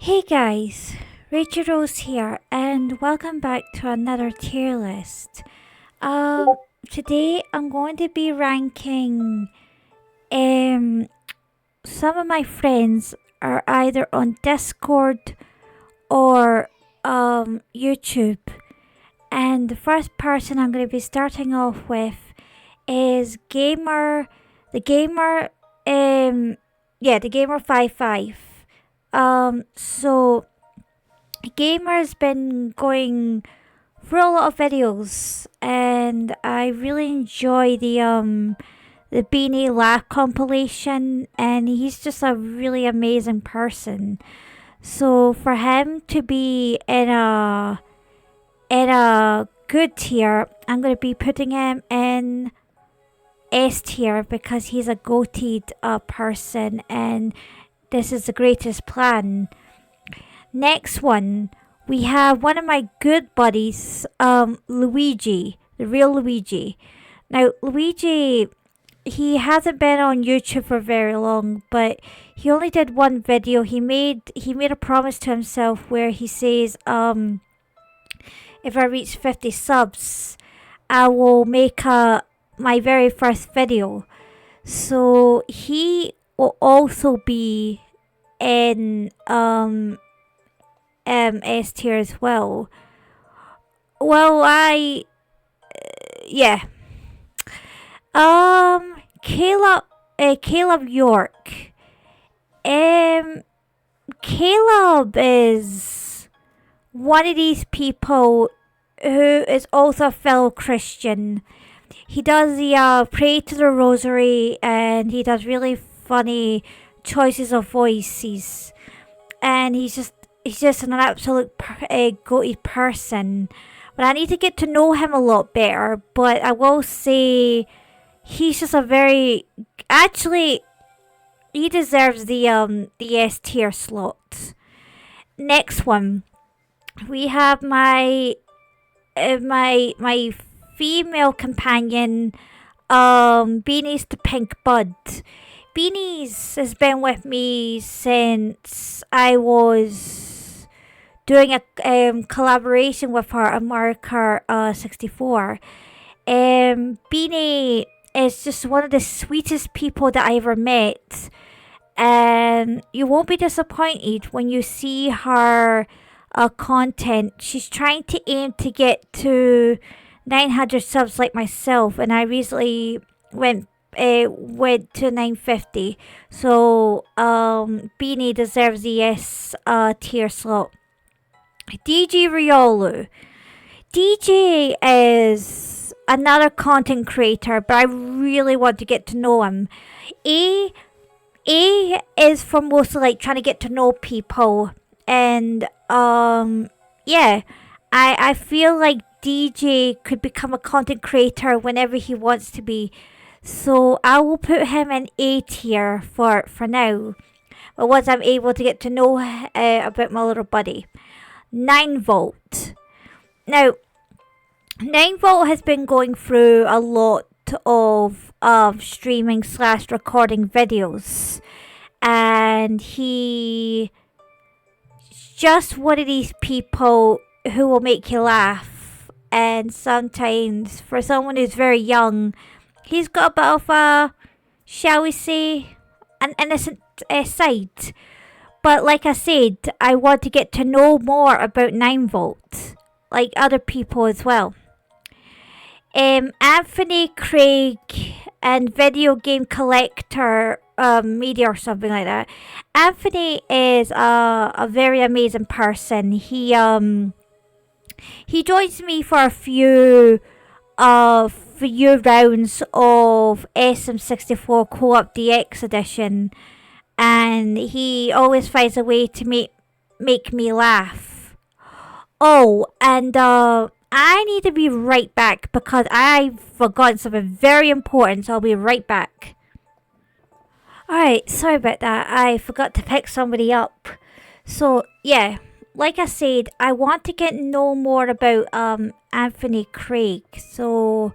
Hey guys, Rachel Rose here, and welcome back to another tier list. Today I'm going to be ranking. Some of my friends are either on Discord or YouTube, and the first person I'm going to be starting off with is the gamer, the gamer 55. So Gamer's been going through a lot of videos, and I really enjoy the Beanie Laugh compilation, and he's just a really amazing person. So for him to be in a good tier, I'm gonna be putting him in S tier because he's a goated person, and this is the greatest plan. Next one, we have one of my good buddies, Luigi, the real Luigi. Now, Luigi, he hasn't been on YouTube for very long, but he only did one video. He made a promise to himself where he says, if I reach 50 subs, I will make my very first video. So he will also be in S tier as well. Well, yeah. Caleb York. Caleb is one of these people who is also a fellow Christian. He does the pray to the rosary, and he does really funny choices of voices, and he's just an absolute goated person. But I need to get to know him a lot better. But I will say he's just a very actually he deserves the S tier slot. Next one, we have my female companion, Beanies the Pink Bud. Beanies has been with me since I was doing a collaboration with her on Marker 64. Beanie is just one of the sweetest people that I ever met, and you won't be disappointed when you see her content. She's trying to aim to get to 900 subs like myself, and I recently went to 950. So Beanie deserves the S tier slot. DJ Riolu. DJ is another content creator, but I really want to get to know him. A is for mostly like trying to get to know people, and yeah, I feel like DJ could become a content creator whenever he wants to be. So I will put him in A tier for now. But once I'm able to get to know about my little buddy. 9volt. Now, 9volt has been going through a lot of streaming / recording videos. And he just one of these people who will make you laugh. And sometimes, for someone who's very young, he's got a bit of a, shall we say, an innocent side. But like I said, I want to get to know more about 9volt, like other people as well. Anthony Craig and Video Game Collector Media or something like that. Anthony is a very amazing person. He joins me for a few rounds of SM64 Co-op DX edition, and he always finds a way to make me laugh. Oh, and I need to be right back because I've forgotten something very important, so I'll be right back. Alright, sorry about that. I forgot to pick somebody up. So, yeah, like I said, I want to get know more about Anthony Craig. So,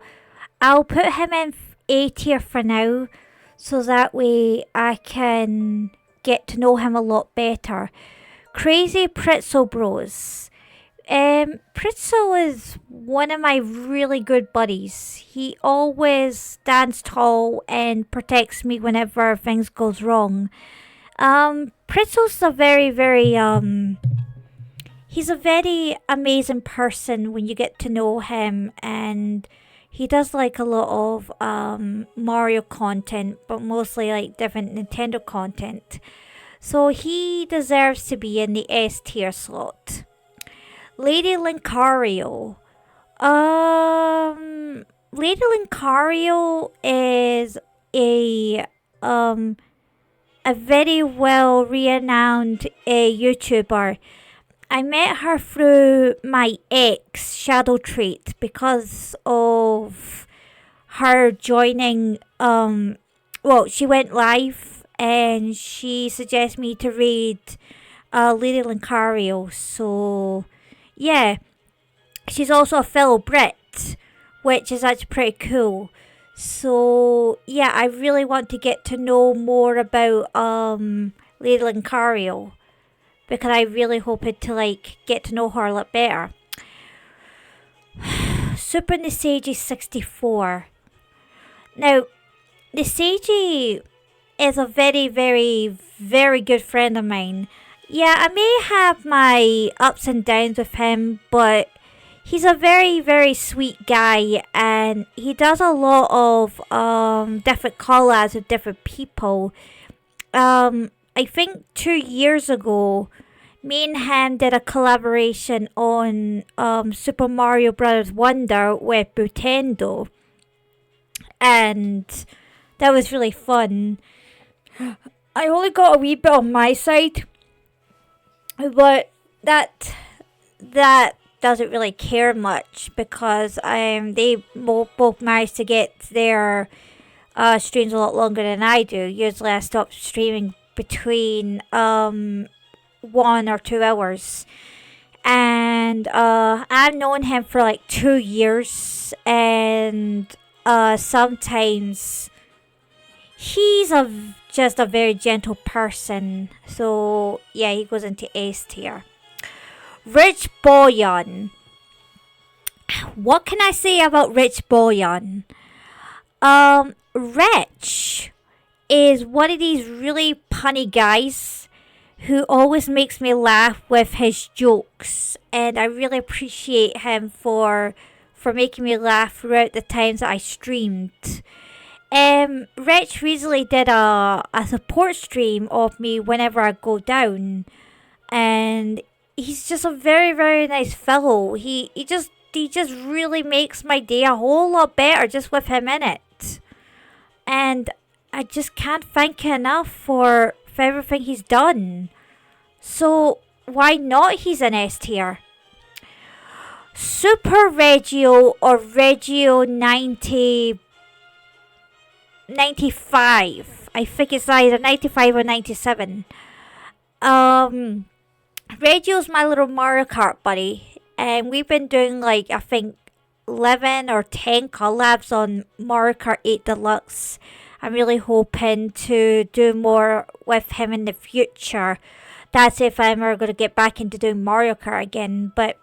I'll put him in A tier for now, so that way I can get to know him a lot better. Crazy Pretzel Bros. Pretzel is one of my really good buddies. He always stands tall and protects me whenever things goes wrong. Pretzel's a he's a very amazing person when you get to know him, and he does like a lot of Mario content, but mostly like different Nintendo content. So he deserves to be in the S tier slot. Lady Lincario. Lady Lincario is a um a very well renowned YouTuber. I met her through my ex Shadow Trait because of her joining she went live and she suggested me to read Lady Lincario. So yeah, she's also a fellow Brit, which is actually pretty cool. So yeah, I really want to get to know more about Lady Lincario because I really hoped to like get to know her a lot better. Super Nisagi 64. Now, Nisagi is a very good friend of mine. Yeah, I may have my ups and downs with him, but he's a very sweet guy, and he does a lot of different collabs with different people. I think 2 years ago, me and him did a collaboration on Super Mario Bros. Wonder with Butendo, and that was really fun. I only got a wee bit on my side, but that doesn't really care much because they both managed to get their streams a lot longer than I do. Usually I stop streaming between 1 or 2 hours. And I've known him for like 2 years, and sometimes just a very gentle person. So yeah, he goes into S tier. Rich Boyan. What can I say about Rich Boyan? Rich is one of these really punny guys who always makes me laugh with his jokes, and I really appreciate him for making me laugh throughout the times that I streamed. Rich recently did a support stream of me whenever I go down, and he's just a very nice fellow. He just really makes my day a whole lot better just with him in it. And I just can't thank him enough for everything he's done. So why not he's an S tier? Super Reggio or Reggio 95. I think it's either 95 or 97. Reggio's my little Mario Kart buddy, and we've been doing like I think 11 or 10 collabs on Mario Kart 8 Deluxe. I'm really hoping to do more with him in the future. That's if I'm ever going to get back into doing Mario Kart again. But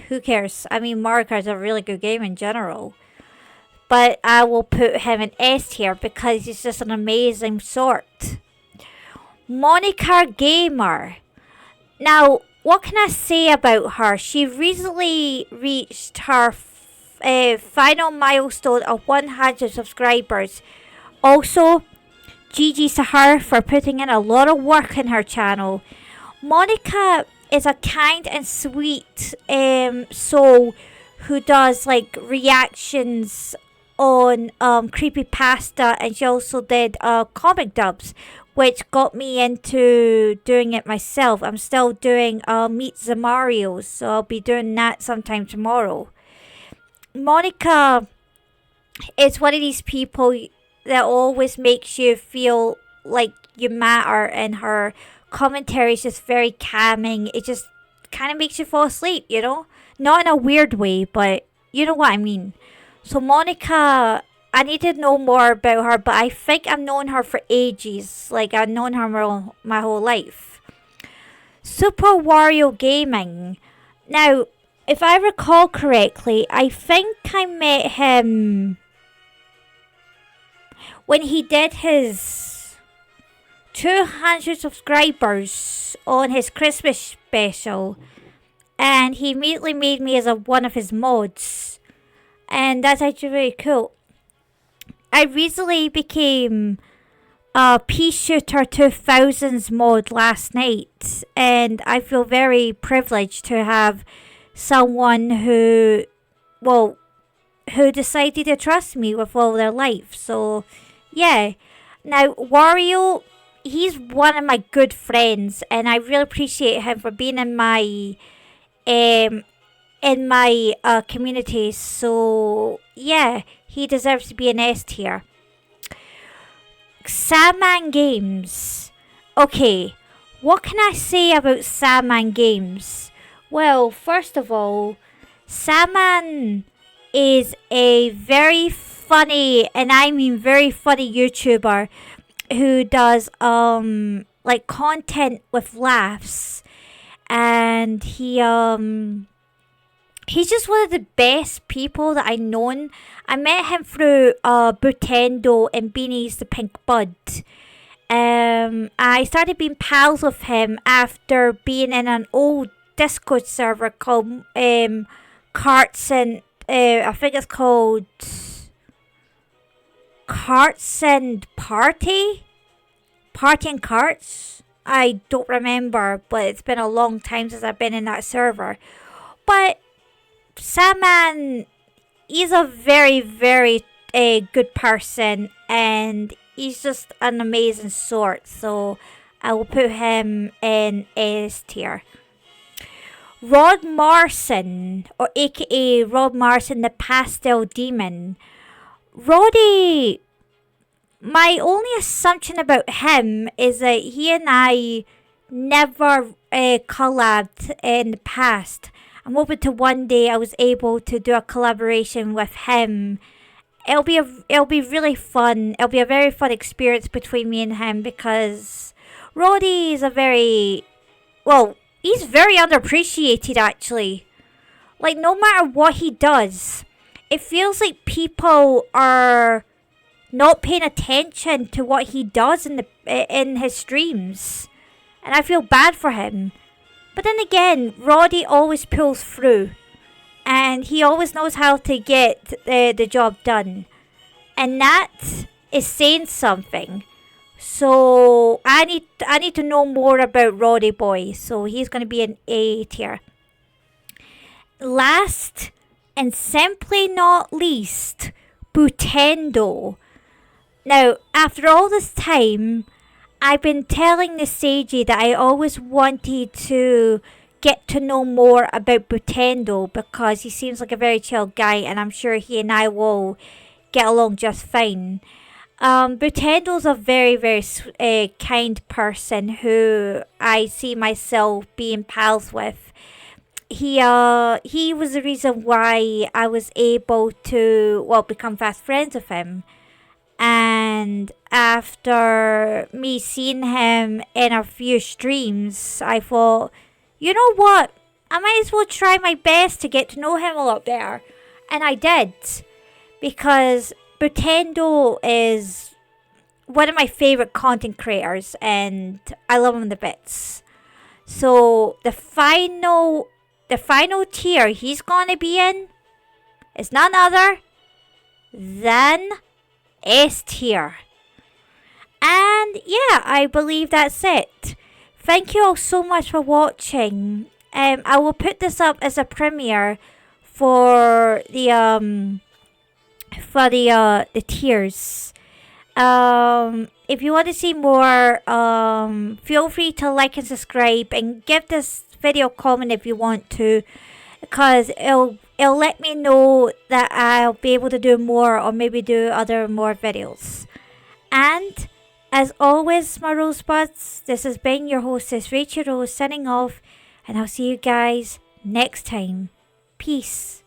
who cares? I mean, Mario Kart's a really good game in general. But I will put him in S tier because he's just an amazing sort. Monica Gamer. Now, what can I say about her? She recently reached her final milestone of 100 subscribers. Also, GG to her for putting in a lot of work in her channel. Monica is a kind and sweet soul who does like reactions on creepypasta, and she also did comic dubs, which got me into doing it myself. I'm still doing Meet the Marios, so I'll be doing that sometime tomorrow. Monica is one of these people that always makes you feel like you matter, and her commentary is just very calming. It just kind of makes you fall asleep, you know? Not in a weird way, but you know what I mean. So Monica, I need to know more about her, but I think I've known her for ages. Like, I've known her my whole life. Super Wario Gaming. Now, if I recall correctly, I think I met him when he did his 200 subscribers on his Christmas special, and he immediately made me as one of his mods, and that's actually really cool. I recently became a Pea Shooter 2000s mod last night, and I feel very privileged to have someone who decided to trust me with all their life. So yeah. Now Wario, he's one of my good friends, and I really appreciate him for being in my community. So yeah, he deserves to be an S tier. Sandman Games. Okay, what can I say about Sandman Games? Well, first of all, Sandman is a very funny, and I mean very funny YouTuber who does like content with laughs, and he's just one of the best people that I've known. I met him through Butendo and Beanie's the Pink Bud. I started being pals with him after being in an old Discord server called Carts and I think it's called Carts and Party and Carts. I don't remember, but it's been a long time since I've been in that server. But Sandman, he's a very, very good person, and he's just an amazing sort. So I will put him in S tier. Rod Marson, or aka Rod Marson the Pastel Demon. Roddy, my only assumption about him is that he and I never collabed in the past. I'm hoping to one day I was able to do a collaboration with him. It'll be really fun. It'll be a very fun experience between me and him, because Roddy is he's very underappreciated actually. Like, no matter what he does, it feels like people are not paying attention to what he does in his streams, and I feel bad for him. But then again, Roddy always pulls through, and he always knows how to get the job done, and that is saying something. So I need to know more about Roddy boy. So he's gonna be an A tier. Last and simply not least, Butendo. Now, after all this time, I've been telling the Seiji that I always wanted to get to know more about Butendo, because he seems like a very chill guy, and I'm sure he and I will get along just fine. Butendo's a very, very kind person who I see myself being pals with. He was the reason why I was able to become fast friends with him. And after me seeing him in a few streams, I thought, you know what? I might as well try my best to get to know him a lot better. And I did. Because Butendo is one of my favorite content creators, and I love him to bits. So the final tier he's gonna be in is none other than S tier. And yeah, I believe that's it. Thank you all so much for watching. I will put this up as a premiere for the tiers. If you want to see more, feel free to like and subscribe, and give this video a comment if you want to, because it'll let me know that I'll be able to do more, or maybe do more videos. And as always, my rosebuds, this has been your hostess Rachel Rose signing off, and I'll see you guys next time. Peace.